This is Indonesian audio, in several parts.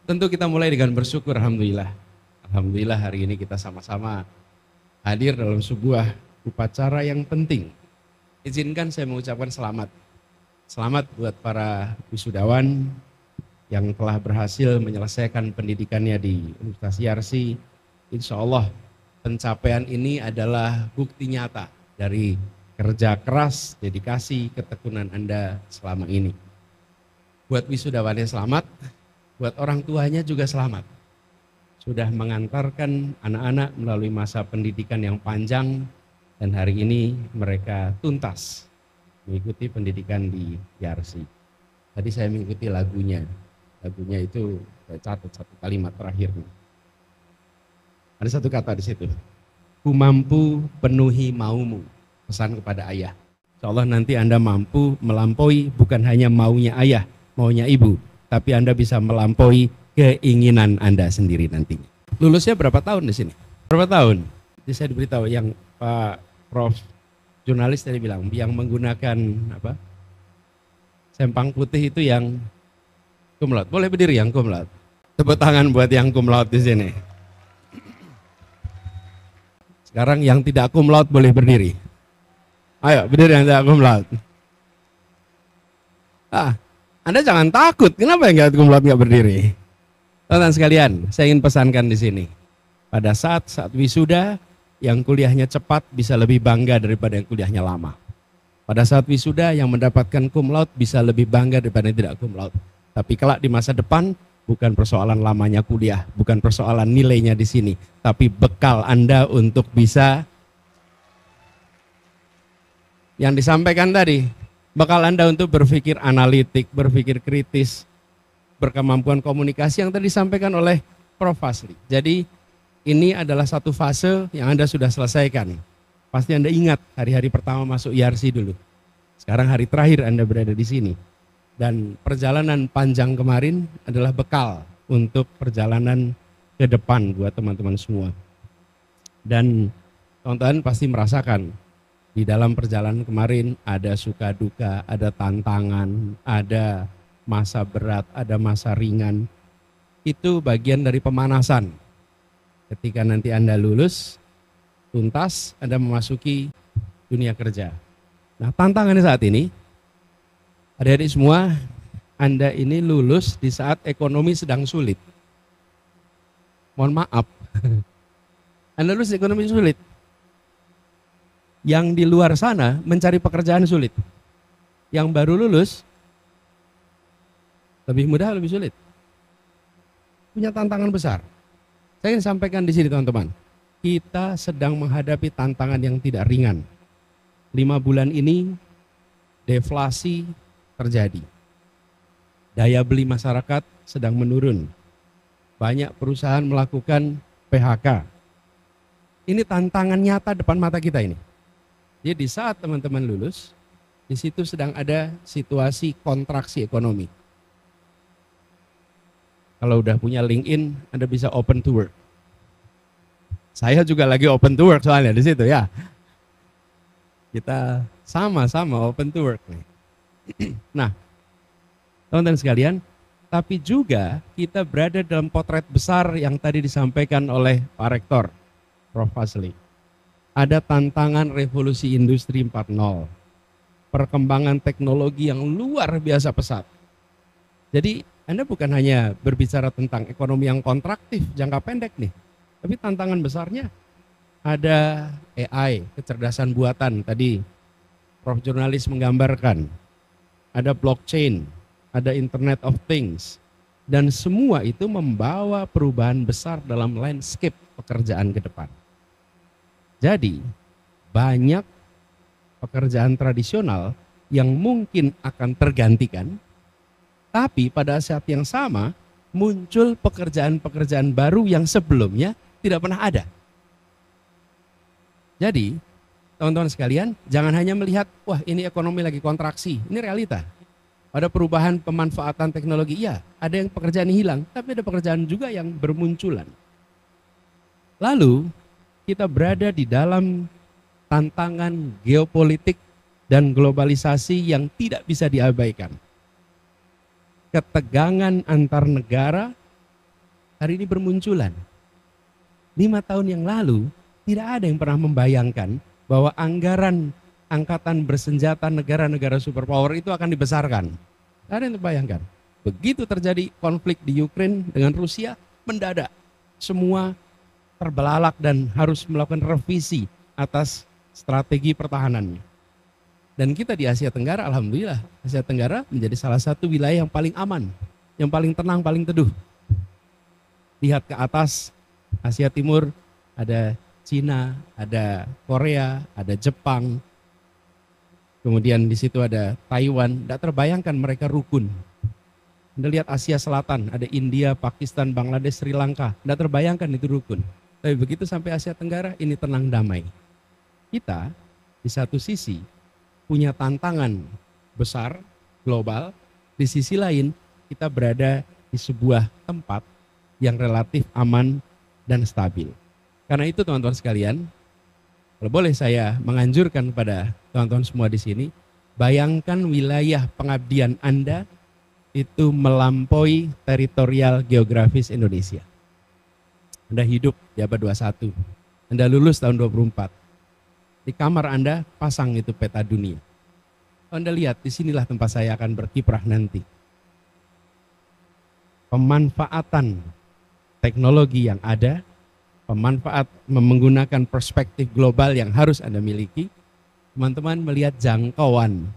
Tentu kita mulai dengan bersyukur, Alhamdulillah. Alhamdulillah hari ini kita sama-sama hadir dalam sebuah upacara yang penting. Izinkan saya mengucapkan selamat. Selamat buat para wisudawan yang telah berhasil menyelesaikan pendidikannya di Universitas Yarsi. Insya Allah pencapaian ini adalah bukti nyata dari kerja keras, dedikasi, ketekunan Anda selama ini. Buat wisudawannya selamat, buat orang tuanya juga selamat. Sudah mengantarkan anak-anak melalui masa pendidikan yang panjang dan hari ini mereka tuntas mengikuti pendidikan di Yarsi. Tadi saya mengikuti lagunya. Lagunya itu saya catat satu kalimat terakhir. Ada satu kata di situ. Ku mampu penuhi maumu. Pesan kepada ayah. Insya Allah nanti Anda mampu melampaui bukan hanya maunya ayah, maunya ibu, tapi Anda bisa melampaui keinginan Anda sendiri nantinya. Lulusnya berapa tahun di sini? Berapa tahun? Jadi saya diberitahu yang Pak Prof jurnalis tadi bilang yang menggunakan apa? Sempang putih itu yang cum laude. Boleh berdiri yang cum laude. Tepuk tangan buat yang cum laude di sini. Sekarang yang tidak cum laude boleh berdiri. Ayo berdiri yang tidak cum laude. Anda jangan takut. Kenapa yang cum laude nggak berdiri? Teman-teman sekalian, saya ingin pesankan di sini. Pada saat wisuda, yang kuliahnya cepat bisa lebih bangga daripada yang kuliahnya lama. Pada saat wisuda, yang mendapatkan cum laude bisa lebih bangga daripada yang tidak cum laude. Tapi kelak di masa depan, bukan persoalan lamanya kuliah, bukan persoalan nilainya di sini, tapi bekal Anda untuk bisa yang disampaikan tadi, bekal Anda untuk berpikir analitik, berpikir kritis, berkemampuan komunikasi yang tadi disampaikan oleh Prof. Fazli. Jadi ini adalah satu fase yang Anda sudah selesaikan. Pasti Anda ingat hari-hari pertama masuk IRC dulu. Sekarang hari terakhir Anda berada di sini. Dan perjalanan panjang kemarin adalah bekal untuk perjalanan ke depan buat teman-teman semua. Dan teman-teman pasti merasakan di dalam perjalanan kemarin ada suka duka, ada tantangan, ada masa berat, ada masa ringan. Itu bagian dari pemanasan. Ketika nanti Anda lulus, tuntas, Anda memasuki dunia kerja. Nah, tantangannya saat ini, adik-adik semua, Anda ini lulus di saat ekonomi sedang sulit. Mohon maaf, Anda lulus ekonomi sulit. Yang di luar sana mencari pekerjaan sulit. Yang baru lulus, lebih mudah, lebih sulit. Punya tantangan besar. Saya ingin sampaikan di sini teman-teman. Kita sedang menghadapi tantangan yang tidak ringan. 5 bulan ini deflasi terjadi. Daya beli masyarakat sedang menurun. Banyak perusahaan melakukan PHK. Ini tantangan nyata depan mata kita ini. Jadi di saat teman-teman lulus, di situ sedang ada situasi kontraksi ekonomi. Kalau udah punya LinkedIn, Anda bisa open to work. Saya juga lagi open to work soalnya di situ ya. Kita sama-sama open to work nih. Nah, teman-teman sekalian, tapi juga kita berada dalam potret besar yang tadi disampaikan oleh Pak Rektor, Prof. Fazli. Ada tantangan revolusi industri 4.0. Perkembangan teknologi yang luar biasa pesat. Jadi Anda bukan hanya berbicara tentang ekonomi yang kontraktif, jangka pendek nih. Tapi tantangan besarnya ada AI, kecerdasan buatan. Tadi Prof. Jurnalis menggambarkan. Ada blockchain, ada Internet of Things. Dan semua itu membawa perubahan besar dalam landscape pekerjaan ke depan. Jadi banyak pekerjaan tradisional yang mungkin akan tergantikan, tapi pada saat yang sama muncul pekerjaan-pekerjaan baru yang sebelumnya tidak pernah ada. Jadi teman-teman sekalian jangan hanya melihat, wah ini ekonomi lagi kontraksi, ini realita. Ada perubahan pemanfaatan teknologi, iya ada yang pekerjaan hilang, tapi ada pekerjaan juga yang bermunculan. Lalu kita berada di dalam tantangan geopolitik dan globalisasi yang tidak bisa diabaikan. Ketegangan antar negara hari ini bermunculan. 5 tahun yang lalu tidak ada yang pernah membayangkan bahwa anggaran angkatan bersenjata negara-negara superpower itu akan dibesarkan. Tidak ada yang terbayangkan. Begitu terjadi konflik di Ukraina dengan Rusia, mendadak semua terbelalak dan harus melakukan revisi atas strategi pertahanannya. Dan kita di Asia Tenggara, alhamdulillah, Asia Tenggara menjadi salah satu wilayah yang paling aman, yang paling tenang, paling teduh. Lihat ke atas, Asia Timur ada Cina, ada Korea, ada Jepang, kemudian di situ ada Taiwan. Tidak terbayangkan mereka rukun. Anda lihat Asia Selatan, ada India, Pakistan, Bangladesh, Sri Lanka. Tidak terbayangkan itu rukun. Tapi begitu sampai Asia Tenggara, ini tenang damai. Kita di satu sisi punya tantangan besar, global. Di sisi lain, kita berada di sebuah tempat yang relatif aman dan stabil. Karena itu teman-teman sekalian, kalau boleh saya menganjurkan kepada teman-teman semua di sini, bayangkan wilayah pengabdian Anda itu melampaui teritorial geografis Indonesia. Anda hidup di abad 21, Anda lulus tahun 24. Di kamar Anda pasang itu peta dunia. Anda lihat, disinilah tempat saya akan berkiprah nanti. Pemanfaatan teknologi yang ada, pemanfaat menggunakan perspektif global yang harus Anda miliki. Teman-teman melihat jangkauan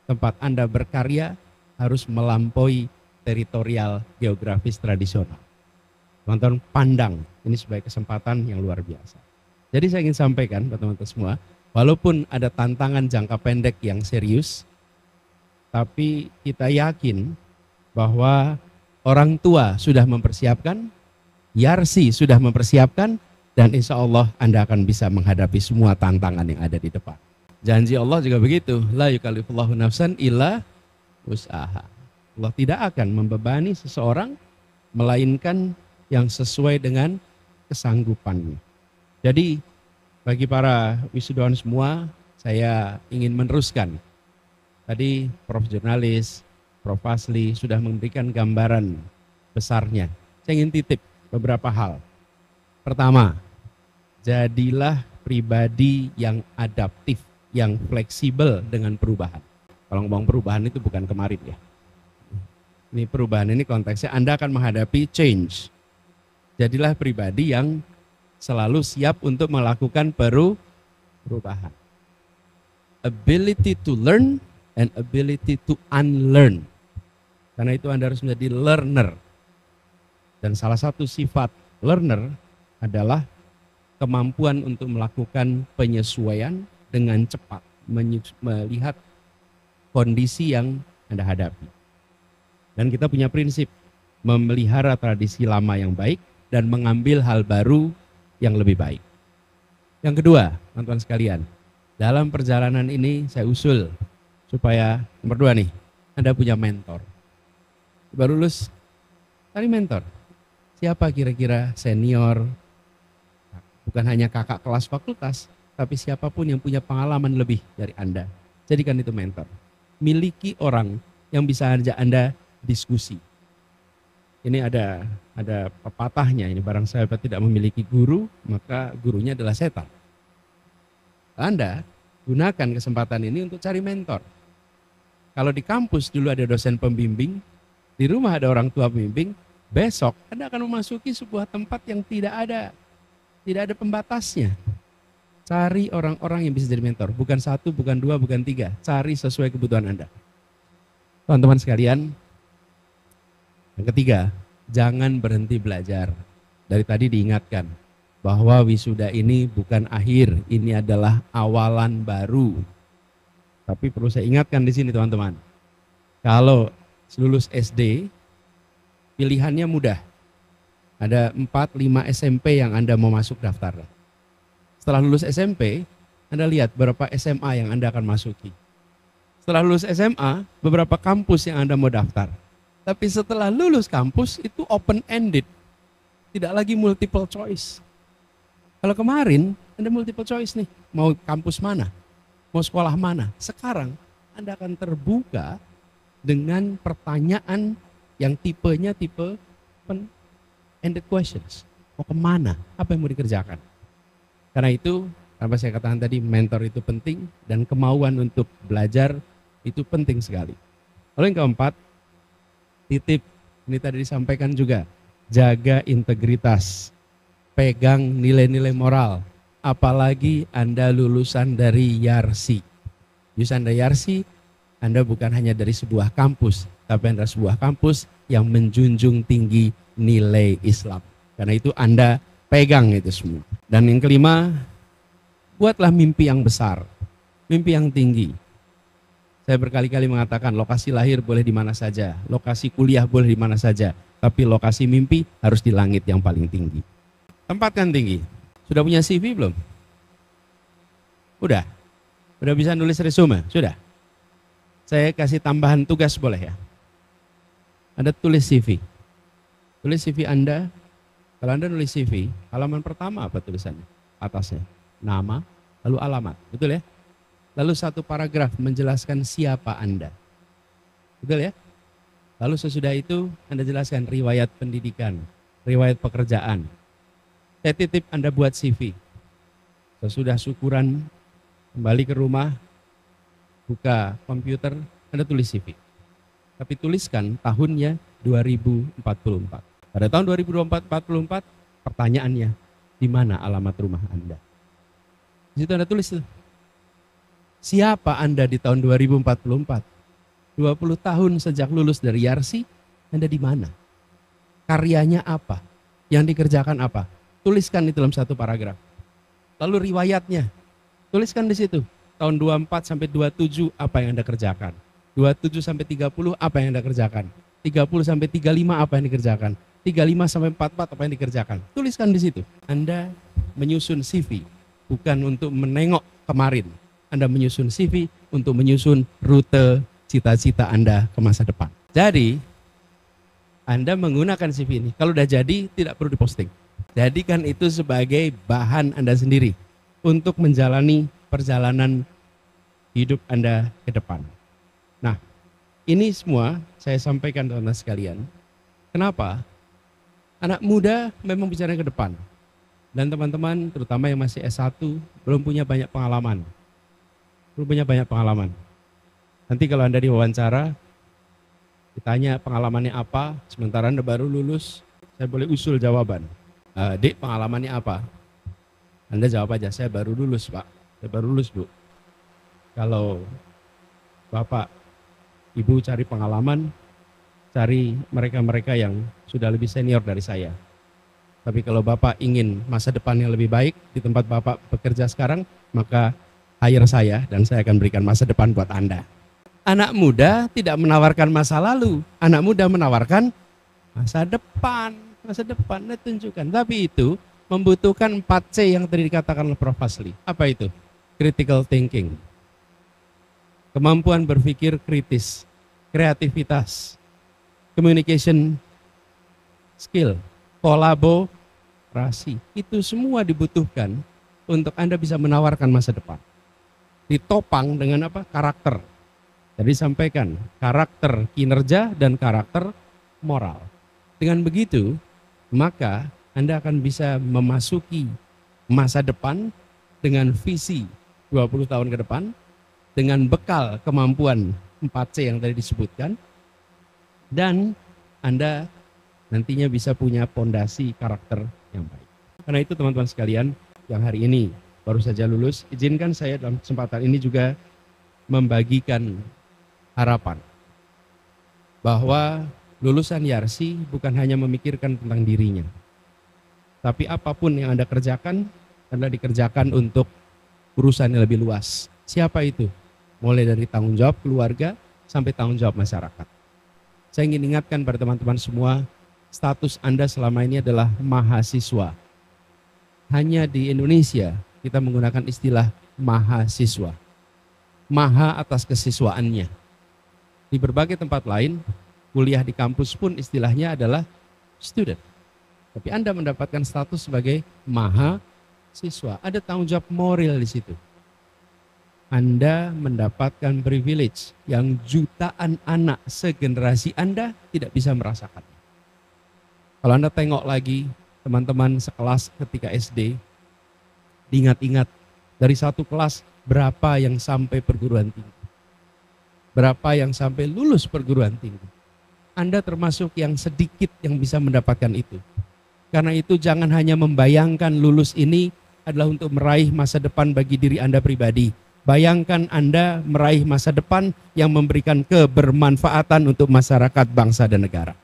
tempat Anda berkarya harus melampaui teritorial geografis tradisional. Teman-teman pandang, ini sebagai kesempatan yang luar biasa. Jadi saya ingin sampaikan kepada teman-teman semua, walaupun ada tantangan jangka pendek yang serius, tapi kita yakin bahwa orang tua sudah mempersiapkan, Yarsi sudah mempersiapkan, dan insya Allah Anda akan bisa menghadapi semua tantangan yang ada di depan. Janji Allah juga begitu, la yukallifullahu nafsan illa wus'aha. Allah tidak akan membebani seseorang, melainkan yang sesuai dengan kesanggupannya. Jadi bagi para wisudawan semua, saya ingin meneruskan. Tadi Prof. Jurnalis, Prof. Fasli sudah memberikan gambaran besarnya. Saya ingin titip beberapa hal. Pertama, jadilah pribadi yang adaptif, yang fleksibel dengan perubahan. Kalau ngomong perubahan itu bukan kemarin ya. Ini perubahan ini konteksnya Anda akan menghadapi change. Jadilah pribadi yang selalu siap untuk melakukan perubahan. Ability to learn and ability to unlearn. Karena itu Anda harus menjadi learner. Dan salah satu sifat learner adalah kemampuan untuk melakukan penyesuaian dengan cepat, melihat kondisi yang Anda hadapi. Dan kita punya prinsip memelihara tradisi lama yang baik dan mengambil hal baru yang lebih baik. Yang kedua, teman-teman sekalian, dalam perjalanan ini saya usul supaya nomor 2 nih, Anda punya mentor. Baru lulus, cari mentor. Siapa kira-kira senior, bukan hanya kakak kelas fakultas, tapi siapapun yang punya pengalaman lebih dari Anda. Jadikan itu mentor. Miliki orang yang bisa ajak Anda diskusi. Ini ada pepatahnya, ini barang siapa tidak memiliki guru, maka gurunya adalah setan. Anda gunakan kesempatan ini untuk cari mentor. Kalau di kampus dulu ada dosen pembimbing, di rumah ada orang tua pembimbing, besok Anda akan memasuki sebuah tempat yang tidak ada pembatasnya. Cari orang-orang yang bisa jadi mentor, bukan 1, bukan 2, bukan 3, cari sesuai kebutuhan Anda. Teman-teman sekalian, yang ketiga, jangan berhenti belajar. Dari tadi diingatkan bahwa wisuda ini bukan akhir, ini adalah awalan baru. Tapi perlu saya ingatkan di sini teman-teman, kalau lulus SD, pilihannya mudah. Ada 4-5 SMP yang Anda mau masuk daftar. Setelah lulus SMP, Anda lihat berapa SMA yang Anda akan masuki. Setelah lulus SMA, beberapa kampus yang Anda mau daftar. Tapi setelah lulus kampus itu open-ended, tidak lagi multiple choice. Kalau kemarin Anda multiple choice nih, mau kampus mana, mau sekolah mana. Sekarang Anda akan terbuka dengan pertanyaan yang tipenya tipe open-ended questions. Mau kemana? Apa yang mau dikerjakan? Karena itu, apa saya katakan tadi, mentor itu penting dan kemauan untuk belajar itu penting sekali. Lalu yang keempat, titip ini tadi disampaikan juga, jaga integritas, pegang nilai-nilai moral. Apalagi Anda lulusan dari Yarsi. Lulusan dari Yarsi, Anda bukan hanya dari sebuah kampus, tapi Anda sebuah kampus yang menjunjung tinggi nilai Islam. Karena itu Anda pegang itu semua. Dan yang kelima, buatlah mimpi yang besar, mimpi yang tinggi. Saya berkali-kali mengatakan lokasi lahir boleh di mana saja, lokasi kuliah boleh di mana saja, tapi lokasi mimpi harus di langit yang paling tinggi. Tempatkan tinggi. Sudah punya CV belum? Udah? Udah bisa nulis resume? Sudah? Saya kasih tambahan tugas boleh ya? Anda tulis CV. Tulis CV Anda. Kalau Anda nulis CV, halaman pertama apa tulisannya? Atasnya. Nama, lalu alamat. Betul ya? Lalu satu paragraf menjelaskan siapa Anda. Betul ya? Lalu sesudah itu Anda jelaskan riwayat pendidikan, riwayat pekerjaan. Saya titip Anda buat CV. Sesudah syukuran, kembali ke rumah, buka komputer, Anda tulis CV. Tapi tuliskan tahunnya 2044. Pada tahun 2044, pertanyaannya, di mana alamat rumah Anda? Di situ Anda tulis tuh. Siapa Anda di tahun 2044? 20 tahun sejak lulus dari Yarsi, Anda di mana? Karyanya apa? Yang dikerjakan apa? Tuliskan di dalam satu paragraf. Lalu riwayatnya, tuliskan di situ. Tahun 24 sampai 27 apa yang Anda kerjakan? 27 sampai 30 apa yang Anda kerjakan? 30 sampai 35 apa yang dikerjakan? 35 sampai 44 apa yang dikerjakan? Tuliskan di situ. Anda menyusun CV bukan untuk menengok kemarin. Anda menyusun CV untuk menyusun rute cita-cita Anda ke masa depan. Jadi, Anda menggunakan CV ini. Kalau udah jadi, tidak perlu diposting. Jadikan itu sebagai bahan Anda sendiri untuk menjalani perjalanan hidup Anda ke depan. Nah, ini semua saya sampaikan teman-teman sekalian. Kenapa? Anak muda memang bicara ke depan. Dan teman-teman, terutama yang masih S1, belum punya banyak pengalaman. Nanti kalau Anda diwawancara, ditanya pengalamannya apa, sementara Anda baru lulus, saya boleh usul jawaban. Dek, pengalamannya apa? Anda jawab aja, saya baru lulus Pak, saya baru lulus Bu. Kalau Bapak, Ibu cari pengalaman, cari mereka-mereka yang sudah lebih senior dari saya. Tapi kalau Bapak ingin masa depan yang lebih baik di tempat Bapak bekerja sekarang, maka hire saya dan saya akan berikan masa depan buat Anda. Anak muda tidak menawarkan masa lalu, anak muda menawarkan masa depan. Masa depan, tunjukkan. Tapi itu membutuhkan 4C yang tadi dikatakan oleh Prof. Fazli. Apa itu? Critical thinking. Kemampuan berpikir kritis, kreativitas, communication skill, kolaborasi. Itu semua dibutuhkan untuk Anda bisa menawarkan masa depan. Ditopang dengan apa? Karakter. Jadi sampaikan karakter kinerja dan karakter moral. Dengan begitu, maka Anda akan bisa memasuki masa depan dengan visi 20 tahun ke depan, dengan bekal kemampuan 4C yang tadi disebutkan, dan Anda nantinya bisa punya pondasi karakter yang baik. Karena itu teman-teman sekalian yang hari ini baru saja lulus, izinkan saya dalam kesempatan ini juga membagikan harapan bahwa lulusan Yarsi bukan hanya memikirkan tentang dirinya, tapi apapun yang Anda kerjakan adalah dikerjakan untuk urusan yang lebih luas. Siapa itu? Mulai dari tanggung jawab keluarga sampai tanggung jawab masyarakat. Saya ingin ingatkan pada teman-teman semua, status Anda selama ini adalah mahasiswa. Hanya di Indonesia kita menggunakan istilah mahasiswa. Maha atas kesiswaannya. Di berbagai tempat lain, kuliah di kampus pun istilahnya adalah student. Tapi Anda mendapatkan status sebagai mahasiswa. Ada tanggung jawab moral di situ. Anda mendapatkan privilege yang jutaan anak segenerasi Anda tidak bisa merasakan. Kalau Anda tengok lagi teman-teman sekelas ketika SD, diingat-ingat dari satu kelas berapa yang sampai perguruan tinggi, berapa yang sampai lulus perguruan tinggi. Anda termasuk yang sedikit yang bisa mendapatkan itu. Karena itu jangan hanya membayangkan lulus ini adalah untuk meraih masa depan bagi diri Anda pribadi. Bayangkan Anda meraih masa depan yang memberikan kebermanfaatan untuk masyarakat, bangsa, dan negara.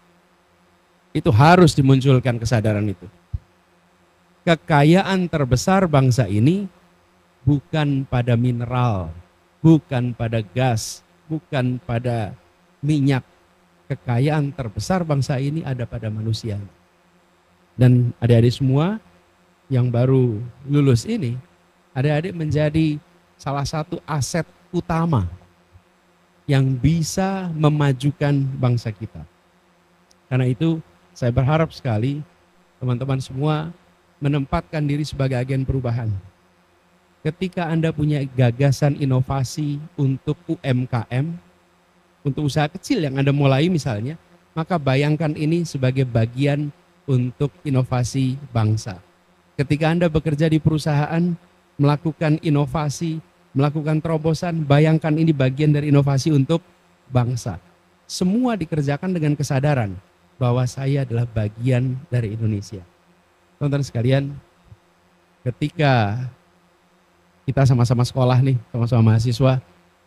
Itu harus dimunculkan kesadaran itu. Kekayaan terbesar bangsa ini bukan pada mineral, bukan pada gas, bukan pada minyak. Kekayaan terbesar bangsa ini ada pada manusia. Dan adik-adik semua yang baru lulus ini, adik-adik menjadi salah satu aset utama yang bisa memajukan bangsa kita. Karena itu saya berharap sekali teman-teman semua menempatkan diri sebagai agen perubahan. Ketika Anda punya gagasan inovasi untuk UMKM, untuk usaha kecil yang Anda mulai misalnya, maka bayangkan ini sebagai bagian untuk inovasi bangsa. Ketika Anda bekerja di perusahaan, melakukan inovasi, melakukan terobosan, bayangkan ini bagian dari inovasi untuk bangsa. Semua dikerjakan dengan kesadaran bahwa saya adalah bagian dari Indonesia. Teman-teman sekalian, ketika kita sama-sama sekolah nih, sama-sama mahasiswa,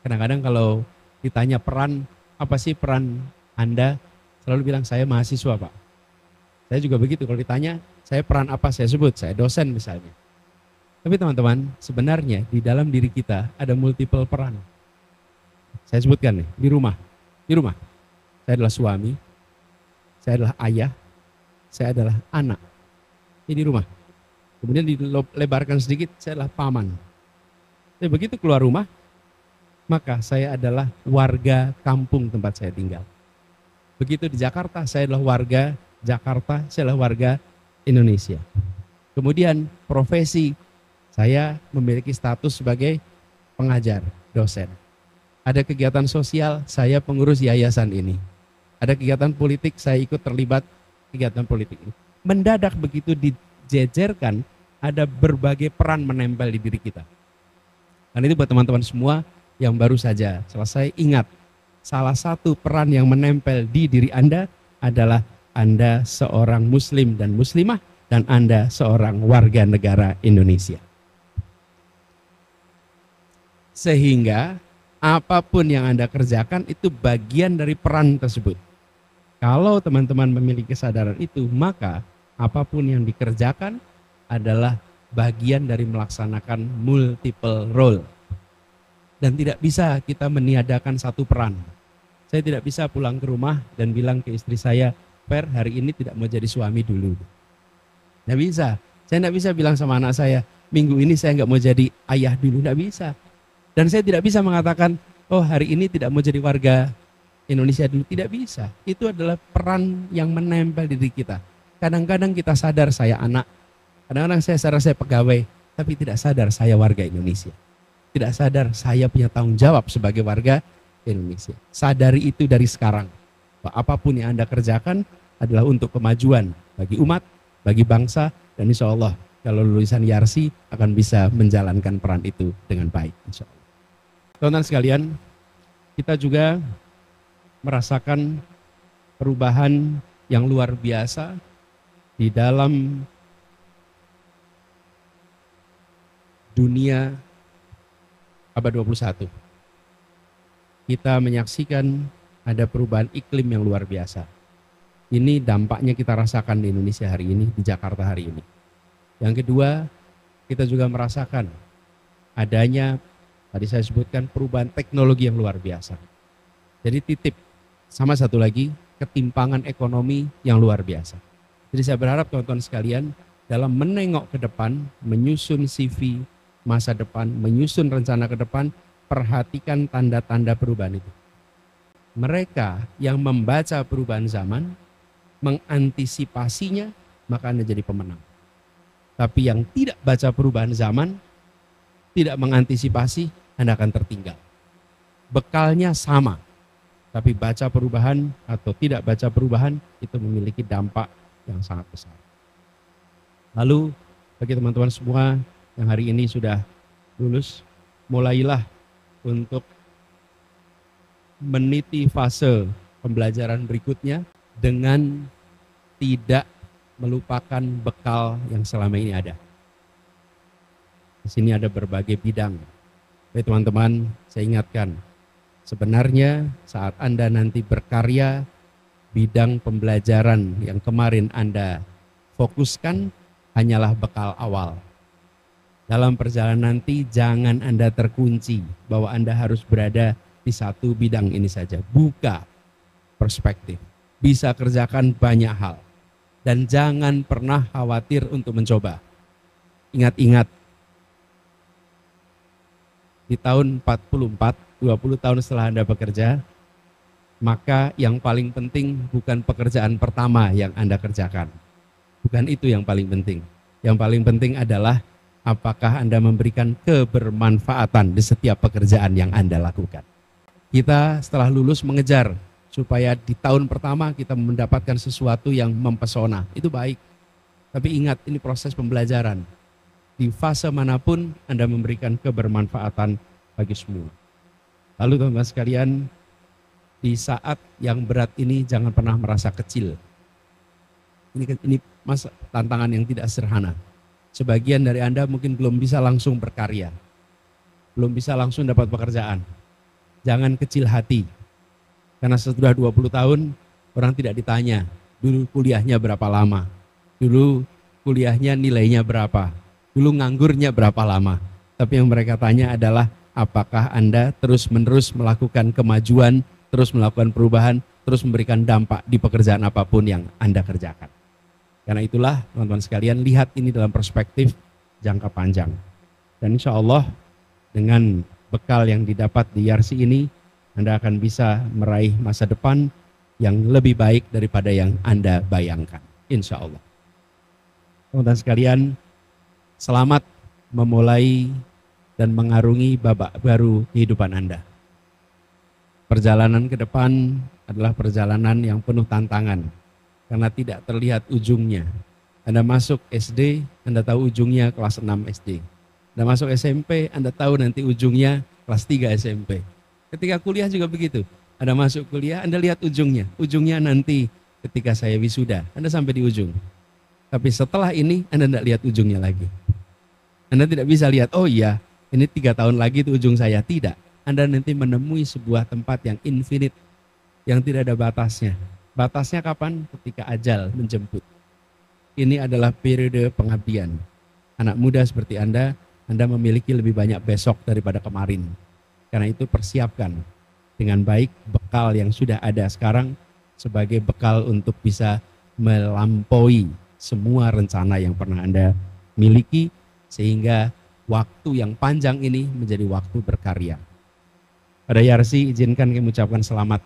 kadang-kadang kalau ditanya peran, apa sih peran Anda? Selalu bilang saya mahasiswa, Pak. Saya juga begitu, kalau ditanya saya peran apa, saya sebut saya dosen misalnya. Tapi teman-teman, sebenarnya di dalam diri kita ada multiple peran. Saya sebutkan nih, di rumah. Saya adalah suami, saya adalah ayah, saya adalah anak. Ini di rumah. Kemudian dilebarkan sedikit, saya adalah paman. Jadi begitu keluar rumah, maka saya adalah warga kampung tempat saya tinggal. Begitu di Jakarta, saya adalah warga Jakarta, saya adalah warga Indonesia. Kemudian profesi, saya memiliki status sebagai pengajar, dosen. Ada kegiatan sosial, saya pengurus yayasan ini. Ada kegiatan politik, saya ikut terlibat kegiatan politik ini. Mendadak begitu dijejerkan, ada berbagai peran menempel di diri kita. Dan itu buat teman-teman semua yang baru saja selesai, ingat, salah satu peran yang menempel di diri Anda adalah Anda seorang muslim dan muslimah, dan Anda seorang warga negara Indonesia. Sehingga apapun yang Anda kerjakan itu bagian dari peran tersebut. Kalau teman-teman memiliki kesadaran itu, maka apapun yang dikerjakan adalah bagian dari melaksanakan multiple role. Dan tidak bisa kita meniadakan satu peran. Saya tidak bisa pulang ke rumah dan bilang ke istri saya, Fer, hari ini tidak mau jadi suami dulu. Tidak bisa. Saya tidak bisa bilang sama anak saya, minggu ini saya nggak mau jadi ayah dulu. Tidak bisa. Dan saya tidak bisa mengatakan, oh hari ini tidak mau jadi warga Indonesia dulu. Tidak bisa. Itu adalah peran yang menempel di diri kita. Kadang-kadang kita sadar saya anak. Kadang-kadang saya sadar saya pegawai. Tapi tidak sadar saya warga Indonesia. Tidak sadar saya punya tanggung jawab sebagai warga Indonesia. Sadari itu dari sekarang. Bahwa apapun yang Anda kerjakan adalah untuk kemajuan bagi umat, bagi bangsa, dan insya Allah kalau lulusan Yarsi akan bisa menjalankan peran itu dengan baik. Insya Allah. Teman-teman sekalian, kita juga merasakan perubahan yang luar biasa di dalam dunia abad 21. Kita menyaksikan ada perubahan iklim yang luar biasa. Ini dampaknya kita rasakan di Indonesia hari ini, di Jakarta hari ini. Yang kedua, kita juga merasakan adanya, tadi saya sebutkan, perubahan teknologi yang luar biasa. Jadi titip, sama satu lagi, ketimpangan ekonomi yang luar biasa. Jadi saya berharap teman-teman sekalian, dalam menengok ke depan, menyusun CV masa depan, menyusun rencana ke depan, perhatikan tanda-tanda perubahan itu. Mereka yang membaca perubahan zaman, mengantisipasinya, maka Anda jadi pemenang. Tapi yang tidak baca perubahan zaman, tidak mengantisipasi, Anda akan tertinggal. Bekalnya sama, tapi baca perubahan atau tidak baca perubahan itu memiliki dampak yang sangat besar. Lalu bagi teman-teman semua yang hari ini sudah lulus, mulailah untuk meniti fase pembelajaran berikutnya dengan tidak melupakan bekal yang selama ini ada. Di sini ada berbagai bidang. Baik teman-teman, saya ingatkan, sebenarnya saat Anda nanti berkarya, bidang pembelajaran yang kemarin Anda fokuskan hanyalah bekal awal. Dalam perjalanan nanti jangan Anda terkunci bahwa Anda harus berada di satu bidang ini saja. Buka perspektif. Bisa kerjakan banyak hal. Dan jangan pernah khawatir untuk mencoba. Ingat-ingat, di tahun 44, 20 tahun setelah Anda bekerja, maka yang paling penting bukan pekerjaan pertama yang Anda kerjakan. Bukan itu yang paling penting. Yang paling penting adalah apakah Anda memberikan kebermanfaatan di setiap pekerjaan yang Anda lakukan. Kita setelah lulus mengejar supaya di tahun pertama kita mendapatkan sesuatu yang mempesona. Itu baik. Tapi ingat, ini proses pembelajaran. Di fase manapun Anda memberikan kebermanfaatan bagi semua. Lalu teman-teman sekalian, di saat yang berat ini jangan pernah merasa kecil. Ini masa tantangan yang tidak sederhana. Sebagian dari Anda mungkin belum bisa langsung berkarya. Belum bisa langsung dapat pekerjaan. Jangan kecil hati. Karena setelah 20 tahun orang tidak ditanya, dulu kuliahnya berapa lama? Dulu kuliahnya nilainya berapa? Dulu nganggurnya berapa lama? Tapi yang mereka tanya adalah apakah Anda terus-menerus melakukan kemajuan, terus melakukan perubahan, terus memberikan dampak di pekerjaan apapun yang Anda kerjakan. Karena itulah teman-teman sekalian, lihat ini dalam perspektif jangka panjang. Dan insya Allah dengan bekal yang didapat di YARSI ini, Anda akan bisa meraih masa depan yang lebih baik daripada yang Anda bayangkan. Insya Allah. Teman-teman sekalian, selamat memulai dan mengarungi babak baru kehidupan Anda. Perjalanan ke depan adalah perjalanan yang penuh tantangan karena tidak terlihat ujungnya. Anda masuk SD, Anda tahu ujungnya kelas 6 SD. Anda masuk SMP, Anda tahu nanti ujungnya kelas 3 SMP. Ketika kuliah juga begitu. Anda masuk kuliah, Anda lihat ujungnya. Ujungnya nanti ketika saya wisuda, Anda sampai di ujung. Tapi setelah ini Anda tidak lihat ujungnya lagi. Anda tidak bisa lihat, oh iya, ini 3 tahun lagi itu ujung saya. Tidak. Anda nanti menemui sebuah tempat yang infinite, yang tidak ada batasnya. Batasnya kapan? Ketika ajal menjemput. Ini adalah periode pengabdian. Anak muda seperti Anda memiliki lebih banyak besok daripada kemarin. Karena itu persiapkan dengan baik bekal yang sudah ada sekarang sebagai bekal untuk bisa melampaui semua rencana yang pernah Anda miliki, sehingga waktu yang panjang ini menjadi waktu berkarya. Pada YARSI izinkan kami mengucapkan selamat.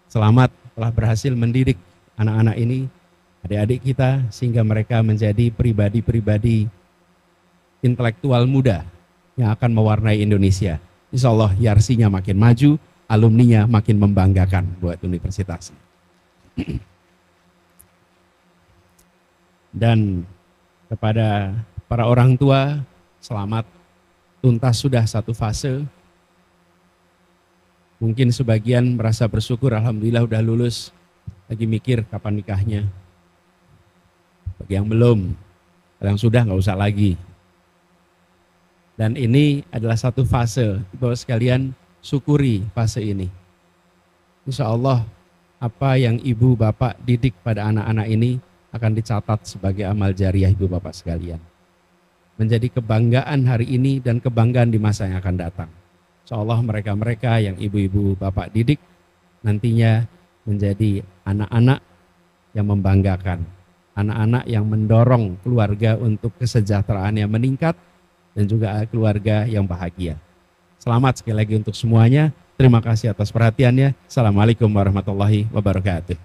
Selamat telah berhasil mendidik anak-anak ini, adik-adik kita, sehingga mereka menjadi pribadi-pribadi intelektual muda yang akan mewarnai Indonesia. Insya Allah YARSI-nya makin maju, alumninya makin membanggakan buat universitas. Dan kepada para orang tua, selamat, tuntas sudah satu fase. Mungkin sebagian merasa bersyukur, alhamdulillah udah lulus, lagi mikir kapan nikahnya. Bagi yang belum, yang sudah nggak usah lagi. Dan ini adalah satu fase, Bapak sekalian syukuri fase ini. Insya Allah apa yang ibu bapak didik pada anak-anak ini akan dicatat sebagai amal jariah ibu bapak sekalian. Menjadi kebanggaan hari ini dan kebanggaan di masa yang akan datang. Insya Allah mereka-mereka yang ibu-ibu bapak didik nantinya menjadi anak-anak yang membanggakan. Anak-anak yang mendorong keluarga untuk kesejahteraan yang meningkat dan juga keluarga yang bahagia. Selamat sekali lagi untuk semuanya. Terima kasih atas perhatiannya. Assalamualaikum warahmatullahi wabarakatuh.